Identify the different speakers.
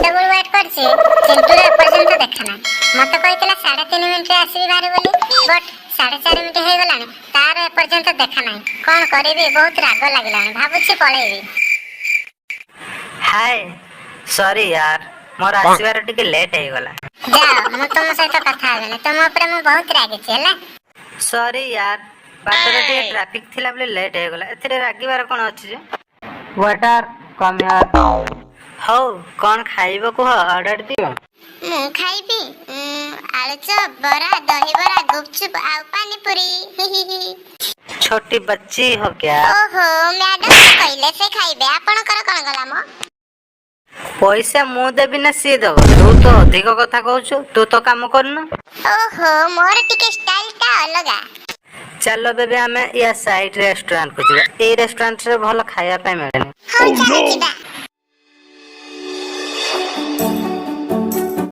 Speaker 1: କେତେବେଳୁ ୱେଟ୍ କରିଛି ଚିଣ୍ଟୁର ଏପର୍ଯ୍ୟନ୍ତ ଦେଖା ନାହିଁ। ମତେ କହିଥିଲା 3.5 ମିନିଟ୍ରେ ଆସିବି ବାହାରି ବୋଲି, ବଟ୍ 4.5 ମିନିଟ୍ ହେଇଗଲାଣି ତାର ଏପର୍ଯ୍ୟନ୍ତ ଦେଖା ନାହିଁ। କଣ କରିବି, ବହୁତ ରାଗ ଲାଗିଲାଣି, ଭାବୁଛି ପଳେଇବି।
Speaker 2: ହାଏ ସରି यार, ମୋର ଆସିବାର ଟିକେ ଲେଟ୍ ହେଇଗଲା।
Speaker 1: ଯାଅ, ମୁଁ ତୁମ ସହିତ କଥା ହେବିନି, ତୁମ ଉପରେ ମୁଁ ବହୁତ ରାଗିଛି ହେଲା।
Speaker 2: ସରି यार, ବାଟରେ ଟିକେ ଟ୍ରାଫିକ ଥିଲା ବୋଲି ଲେଟ୍ ହେଇଗଲା। ଏଥିରେ ରାଗିବାର କଣ ଅଛି ଯେ? Waiter come here. ହଉ, କଣ ଖାଇବ କୁହ, ଅର୍ଡର ଦିଅ।
Speaker 1: ମୁଁ ଖାଇବି ଆଳୁଚପ, ବରା, ଦହିବରା, ଗୁପଚୁପ ଆଉ ପାନିପୁରୀ।
Speaker 2: छोटी बच्ची हो क्या?
Speaker 1: ଓହୋ, ମ୍ୟାଡାମ କହିଲେ ସେ ଖାଇବେ, ଆପଣଙ୍କର କଣ ଗଲା ମ?
Speaker 2: ପଇସା ମୁଁ ଦେବି ନା ସିଏ ଦବ? ତୁ ତ ଅଧିକ କଥା କହୁଛୁ, ତୁ ତ କାମ କରୁନୁ।
Speaker 1: ଓହୋ, ମୋର ଟିକେ ଷ୍ଟାଇଲ ଟା ଅଲଗା।
Speaker 2: ଚାଲ ବେବେ ଆମେ ୟା ସାଇଡ ରେଷ୍ଟୁରାଣ୍ଟ କୁ ଯିବା। ଏଇ ରେଷ୍ଟୁରାଣ୍ଟ ରେ ଭଲ ଖାଇବା ପାଇଁ ମିଳେନି।
Speaker 1: ହଁ ଚାଲ ଯିବା।